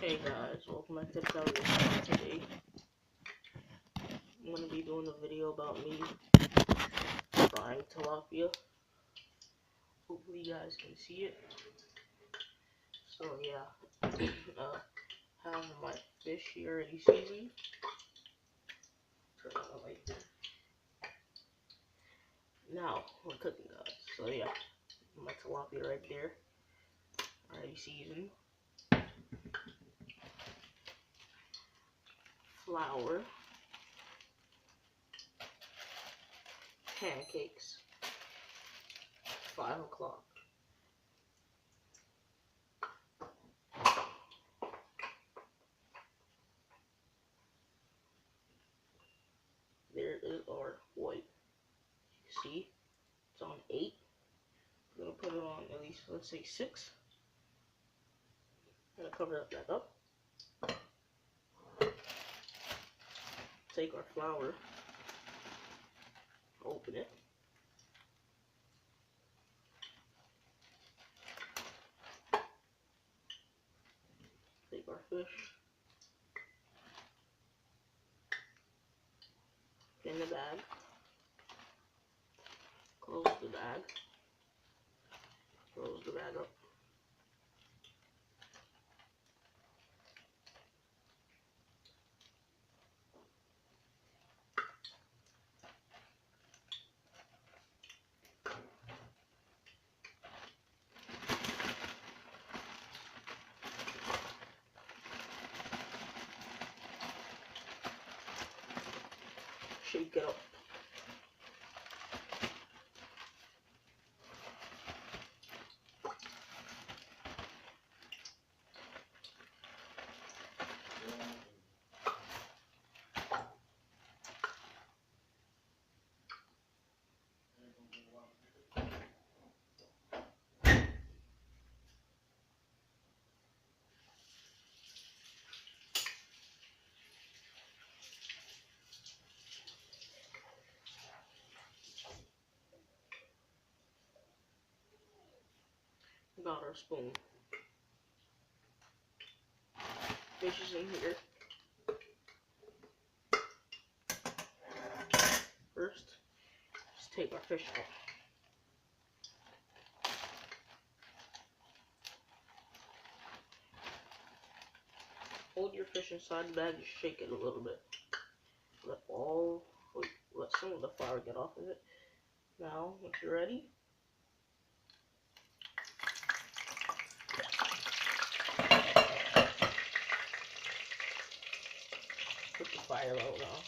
Hey guys, welcome back to the channel. Today I'm going to be doing a video about me frying tilapia. Hopefully you guys can see it. So yeah, have my fish here already seasoned. Turn on the light there. Now we're cooking, guys. So yeah, my tilapia right there, already seasoned. Flour, pancakes, 5 o'clock. There is our white. See, it's on 8. I'm gonna put it on at least, let's say 6. I'm gonna cover that back up. Take our flour, open it. Take our fish, in the bag, close the bag, close the bag up. Shake it up. Got our spoon. Fish is in here. First, just take our fish out. Hold your fish inside the bag, just shake it a little bit. Let some of the flour get off of it. Now, once you're ready, put the fire low now.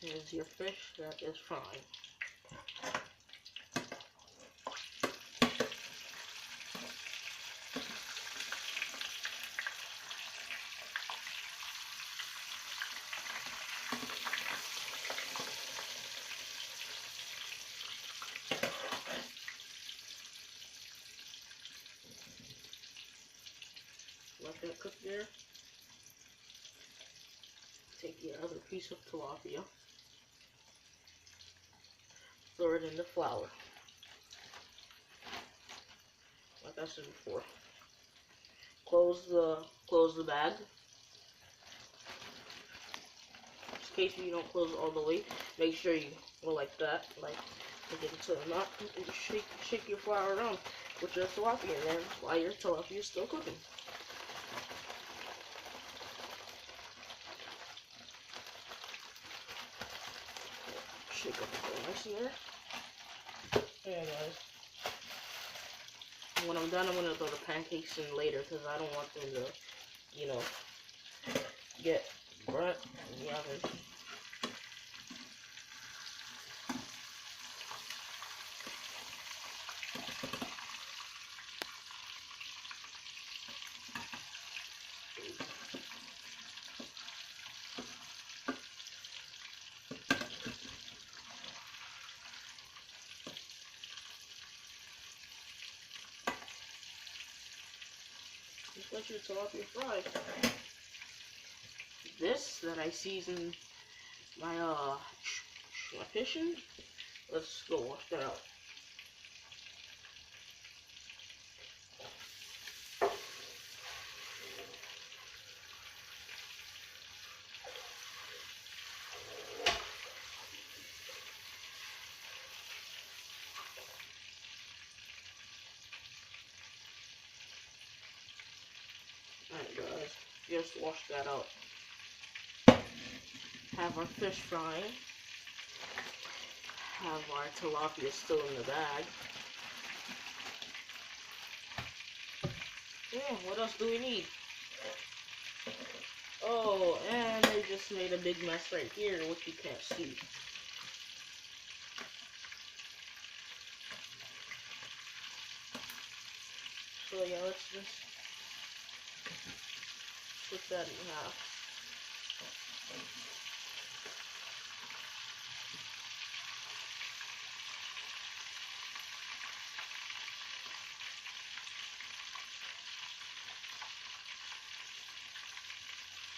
Here's your fish that is frying. Let that cook there. Take the other piece of tilapia. Throw it in the flour. Like I said before. Close the bag. In case you don't close it all the way, make sure you go like that, like to get it to the knot, and just shake your flour around with your tilapia in there while your tilapia is still cooking. Shake up the nice in there. There, guys. When I'm done, I'm gonna throw the pancakes in later because I don't want them to, you know, get burnt in the oven. Just let your tilapia fry. This that I seasoned my fish in, let's go wash that out. Just wash that out. Have our fish frying. Have our tilapia still in the bag. Yeah, what else do we need? Oh, and they just made a big mess right here, which you can't see. So yeah, let's just split that in half.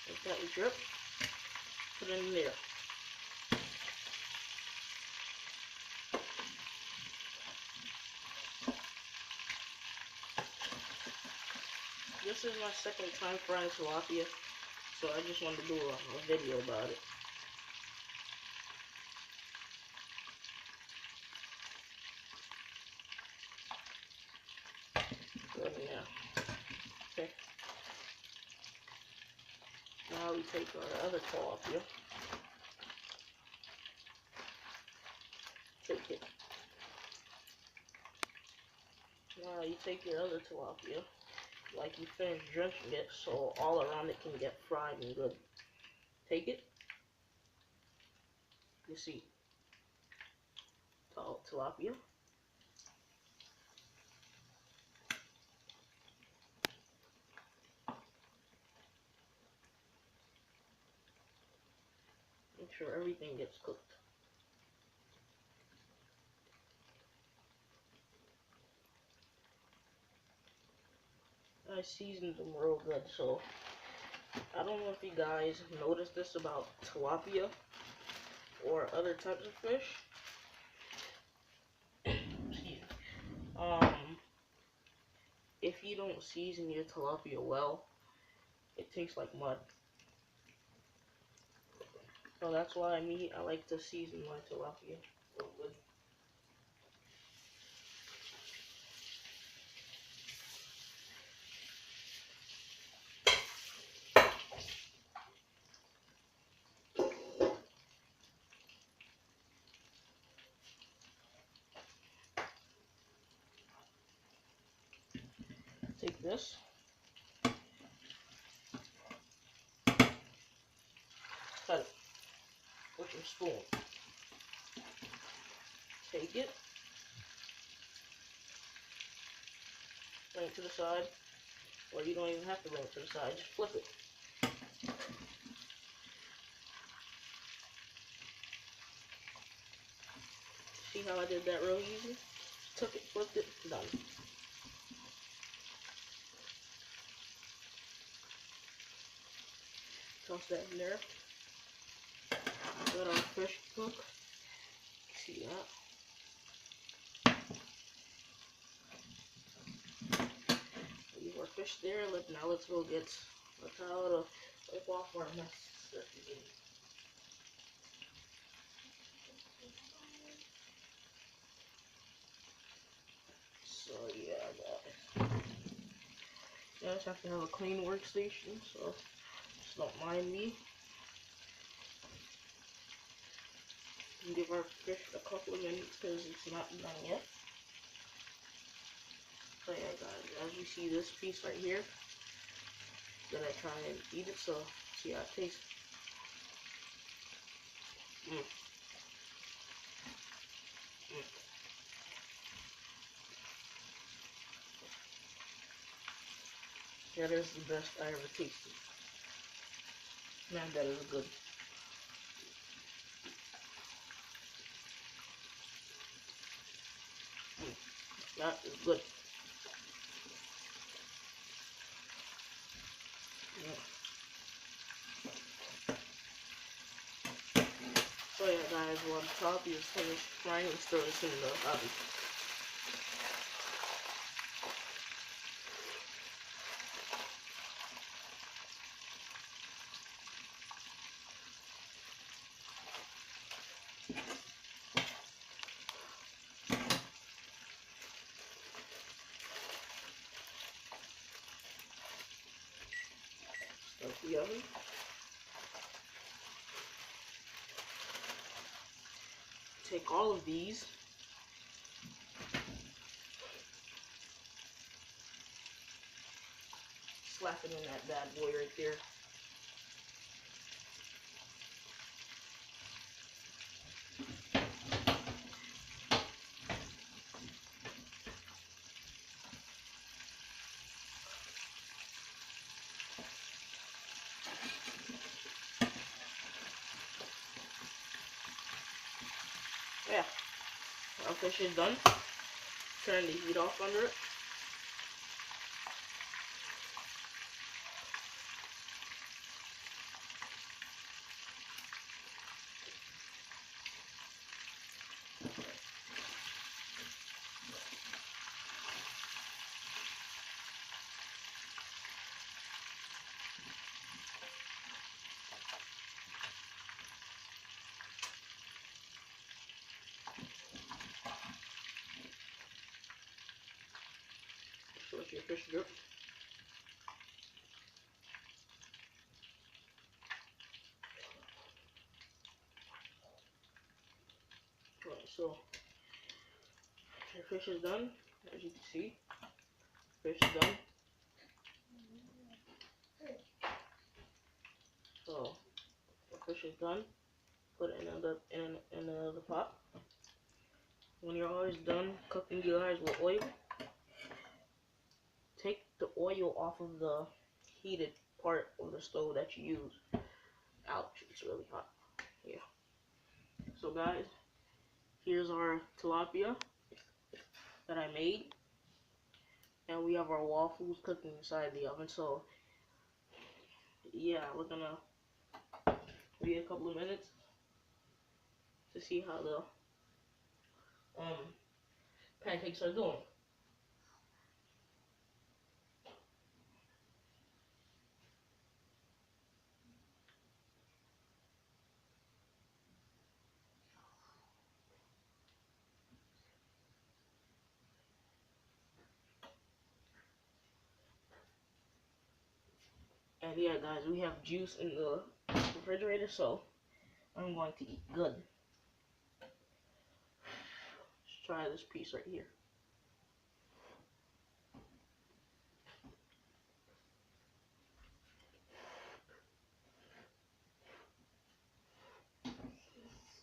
Let that drip. Put it in there. This is my second time frying tilapia, so I just wanted to do a video about it. Good, yeah. Okay. Now we take our other tilapia. Take it. Now you take your other tilapia, like you finished drenching it, so all around it can get fried and good. Take it. You see, tilapia. Make sure everything gets cooked. I seasoned them real good, so I don't know if you guys noticed this about tilapia or other types of fish. If you don't season your tilapia well, it tastes like mud. So that's why I like to season my tilapia real good. Take this. Cut it with your spoon. Take it. Bring it to the side. Or you don't even have to bring it to the side. Just flip it. See how I did that real easy? Took it, flipped it, done. Toss that in there. Let our fish cook. See that? Leave our fish there. Now let's go get a towel to wipe off our mess that we made. So yeah, guys. You guys have to have a clean workstation, so just don't mind me. And give our fish a couple of minutes because it's not done yet. So yeah, guys, as you see this piece right here, I'm gonna try and eat it. So see how it tastes. That is the best I ever tasted. Man, that is good. That is good. So yeah, guys, while the tilapia is finished frying, let's throw this in the oven. Throw the oven. Take all of these. Slap it in that bad boy right there. Yeah, our fish is done. Turn the heat off under it. Just let your fish drip. Alright, so your fish is done. As you can see, fish is done. So the fish is done. Put it in another pot. When you're always done cooking, you guys, with oil, take the oil off of the heated part of the stove that you use. Ouch, it's really hot. Yeah. So guys, here's our tilapia that I made. And we have our waffles cooking inside the oven. So yeah, we're gonna wait a couple of minutes to see how the pancakes are doing. And yeah, guys, we have juice in the refrigerator, so I'm going to eat good. Let's try this piece right here.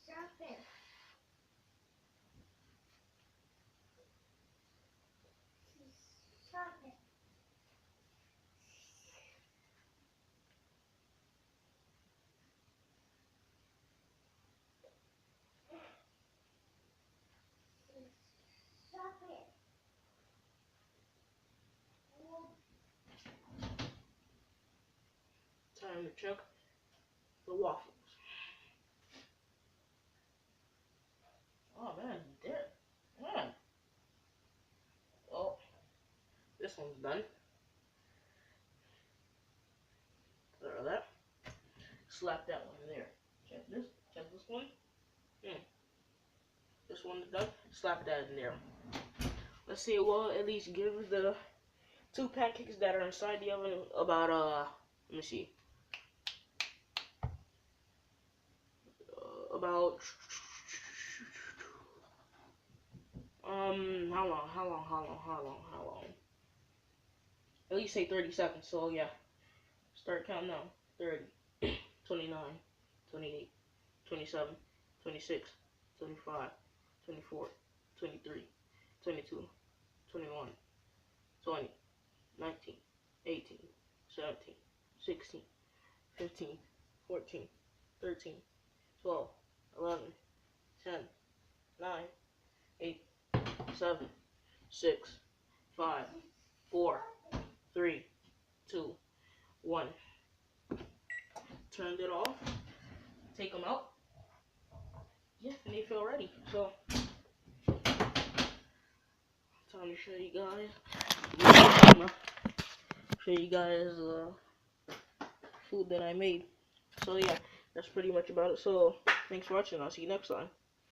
Stop it. Stop it. Stop it. Time to check the waffles. Oh man, it's dead. Man. Oh, this one's done. There, that. Slap that one in there. Check this. Check this one. This one's done. Slap that in there. Let's see. Well, at least give the two pancakes that are inside the oven about let me see. About how long? At least say 30 seconds. So yeah, start counting now. 30, 29, 28, 27, 26, 25, 24, 23, 22, 21, 20, 19, 18, 17, 16, 15, 14, 13, 12, 11, 10, 9, 8, 7, 6, 5, 4, 3, 2, 1. Turned it off. Take them out. Yeah, and they feel ready. So, time to show you guys. Show you guys food that I made. So yeah, that's pretty much about it. So, thanks for watching. I'll see you next time.